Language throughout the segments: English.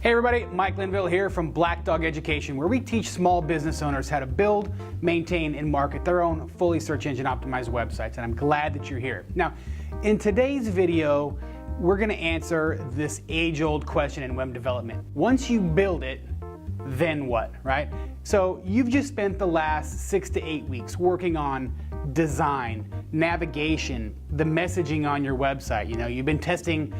Hey everybody, Mike Linville here from Black Dog Education, where we teach small business owners how to build, maintain, and market their own fully search engine optimized websites, and I'm glad that you're here. Now, in today's video, we're going to answer this age-old question in web development. Once you build it, then what, right? So you've just spent the last 6 to 8 weeks working on design, navigation, the messaging on your website. You've been testing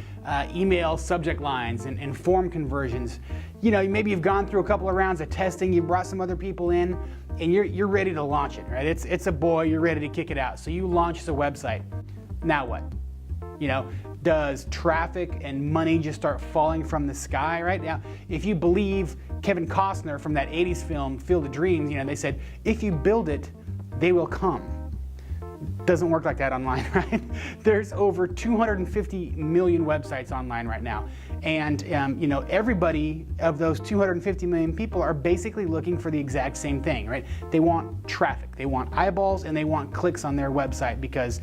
email subject lines and form conversions. Maybe you've gone through a couple of rounds of testing, you brought some other people in, and you're ready to launch it, right? It's a boy, you're ready to kick it out. So you launch the website. Now what? Does traffic and money just start falling from the sky, right? Now, if you believe Kevin Costner from that 80s film, Field of Dreams, they said, if you build it, they will come. Doesn't work like that online, right? There's over 250 million websites online right now. And everybody of those 250 million people are basically looking for the exact same thing, right? They want traffic, they want eyeballs, and they want clicks on their website because,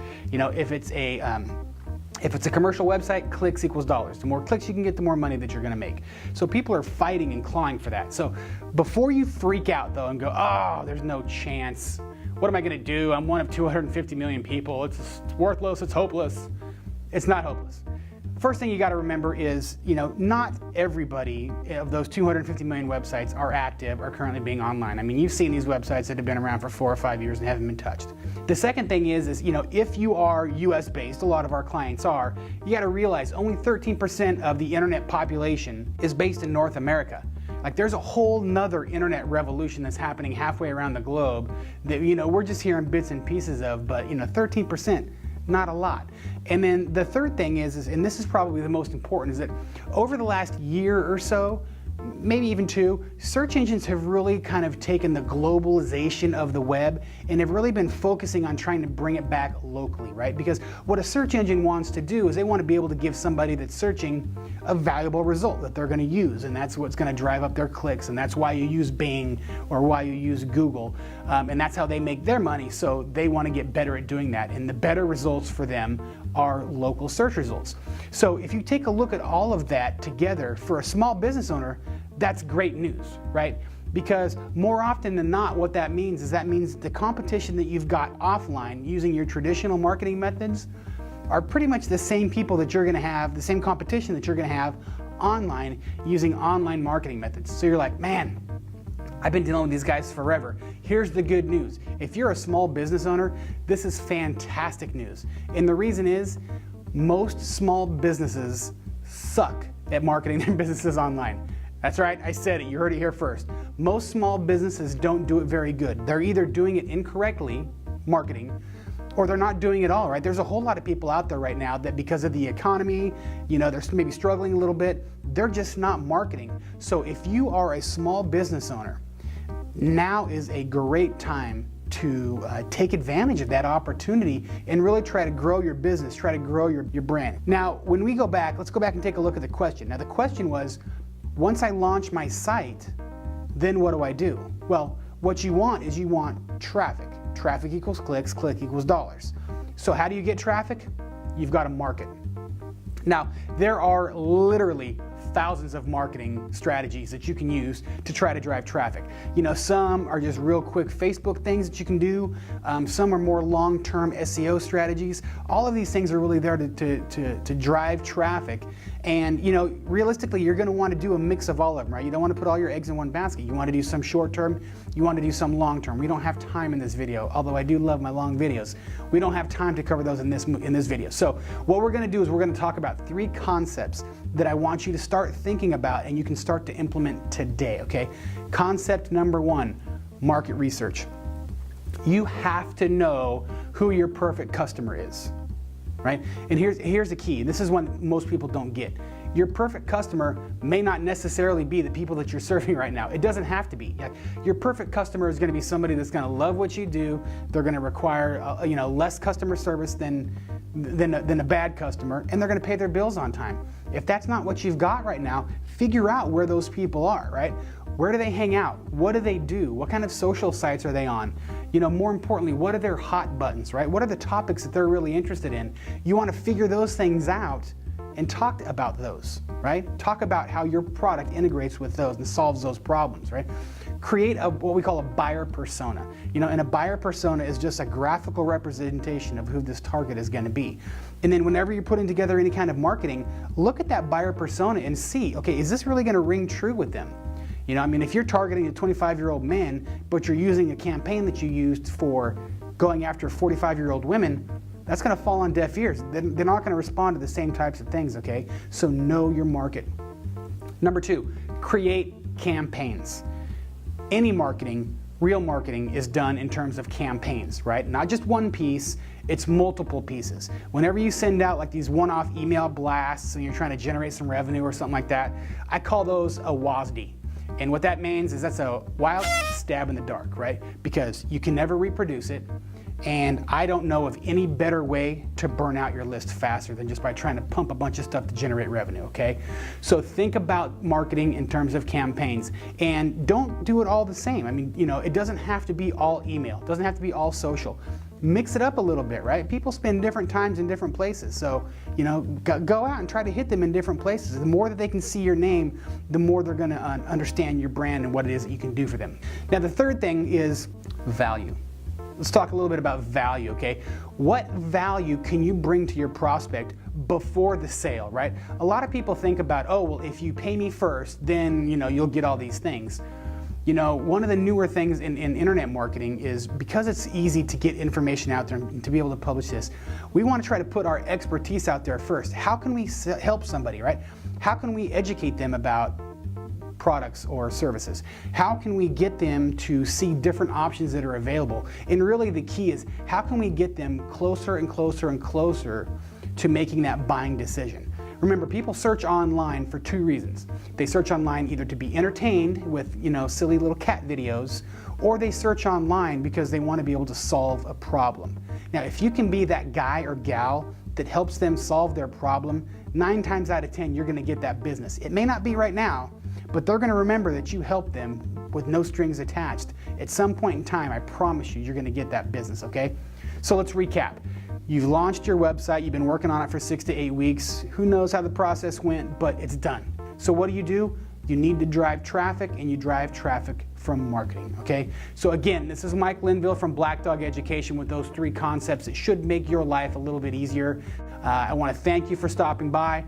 if it's a commercial website, clicks equals dollars. The more clicks you can get, the more money that you're gonna make. So people are fighting and clawing for that. So before you freak out though and go, oh, there's no chance. What am I gonna do? I'm one of 250 million people. It's worthless, it's hopeless. It's not hopeless. First thing you gotta remember is, not everybody of those 250 million websites are active or currently being online. I mean, you've seen these websites that have been around for 4 or 5 years and haven't been touched. The second thing is if you are US based, a lot of our clients are, you gotta realize only 13% of the internet population is based in North America. Like there's a whole nother internet revolution that's happening halfway around the globe that we're just hearing bits and pieces of, but 13%, not a lot. And then the third thing is, and this is probably the most important, is that over the last year or so, maybe even 2, search engines have really kind of taken the globalization of the web and have really been focusing on trying to bring it back locally, right? Because what a search engine wants to do is they want to be able to give somebody that's searching a valuable result that they're going to use, and that's what's going to drive up their clicks, and that's why you use Bing or why you use Google, and that's how they make their money. So they want to get better at doing that, and the better results for them are local search results. So if you take a look at all of that together, for a small business owner, that's great news, right? Because more often than not, what that means is the competition that you've got offline using your traditional marketing methods are pretty much the same people that you're going to have, the same competition that you're going to have online using online marketing methods. So you're like, man, I've been dealing with these guys forever. Here's the good news. If you're a small business owner, this is fantastic news. And the reason is, most small businesses suck at marketing their businesses online. That's right, I said it, you heard it here first. Most small businesses don't do it very good. They're either doing it incorrectly, marketing, or they're not doing it all, right? There's a whole lot of people out there right now that because of the economy, they're maybe struggling a little bit, they're just not marketing. So if you are a small business owner, now is a great time to take advantage of that opportunity and really try to grow your business, try to grow your brand. Now, when we go back, let's go back and take a look at the question. Now, the question was, once I launch my site, then what do I do? Well, what you want is you want traffic. Traffic equals clicks, click equals dollars. So how do you get traffic? You've got to market. Now, there are literally thousands of marketing strategies that you can use to try to drive traffic. Some are just real quick Facebook things that you can do. Some are more long-term SEO strategies. All of these things are really there to drive traffic. And realistically, you're going to want to do a mix of all of them, right? You don't want to put all your eggs in one basket. You want to do some short-term, you want to do some long-term. We don't have time in this video, although I do love my long videos. We don't have time to cover those in this video. So what we're going to do is we're going to talk about 3 concepts that I want you to start thinking about and you can start to implement today, okay? Concept number 1, market research. You have to know who your perfect customer is, right? And here's the key. This is one most people don't get. Your perfect customer may not necessarily be the people that you're serving right now. It doesn't have to be. Your perfect customer is going to be somebody that's going to love what you do. They're going to require less customer service than a bad customer, and they're going to pay their bills on time. If that's not what you've got right now, figure out where those people are, right? Where do they hang out? What do they do? What kind of social sites are they on? More importantly, what are their hot buttons, right? What are the topics that they're really interested in? You want to figure those things out and talk about those, right? Talk about how your product integrates with those and solves those problems, right? Create what we call a buyer persona. And a buyer persona is just a graphical representation of who this target is going to be. And then whenever you're putting together any kind of marketing, look at that buyer persona and see, okay, is this really going to ring true with them? If you're targeting a 25-year-old man, but you're using a campaign that you used for going after 45-year-old women, that's going to fall on deaf ears. They're not going to respond to the same types of things, okay? So know your market. Number 2, create campaigns. Any marketing, real marketing, is done in terms of campaigns, right? Not just one piece, it's multiple pieces. Whenever you send out like these one-off email blasts and you're trying to generate some revenue or something like that, I call those a WASD. And what that means is that's a wild stab in the dark, right? Because you can never reproduce it. And I don't know of any better way to burn out your list faster than just by trying to pump a bunch of stuff to generate revenue, okay? So think about marketing in terms of campaigns, and don't do it all the same. It doesn't have to be all email. It doesn't have to be all social. Mix it up a little bit, right? People spend different times in different places. So, go out and try to hit them in different places. The more that they can see your name, the more they're gonna understand your brand and what it is that you can do for them. Now, the third thing is value. Let's talk a little bit about value, okay? What value can you bring to your prospect before the sale, right? A lot of people think about, oh, well, if you pay me first, then, you'll get all these things. One of the newer things in internet marketing is because it's easy to get information out there and to be able to publish this, we want to try to put our expertise out there first. How can we help somebody, right? How can we educate them about products or services? How can we get them to see different options that are available? And really the key is, how can we get them closer and closer and closer to making that buying decision? Remember, people search online for 2 reasons. They search online either to be entertained with, silly little cat videos, or they search online because they want to be able to solve a problem. Now, if you can be that guy or gal that helps them solve their problem, 9 times out of 10, you're going to get that business. It may not be right now, but they're going to remember that you helped them with no strings attached. At some point in time, I promise you, you're going to get that business, okay? So let's recap. You've launched your website, you've been working on it for 6 to 8 weeks. Who knows how the process went, but it's done. So what do? You need to drive traffic, and you drive traffic from marketing, okay? So again, this is Mike Linville from Black Dog Education with those 3 concepts that should make your life a little bit easier. I want to thank you for stopping by,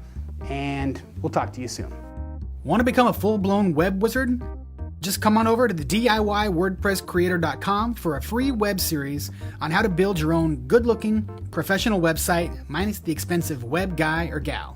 and we'll talk to you soon. Want to become a full-blown web wizard? Just come on over to the DIYWordPressCreator.com for a free web series on how to build your own good-looking, professional website minus the expensive web guy or gal.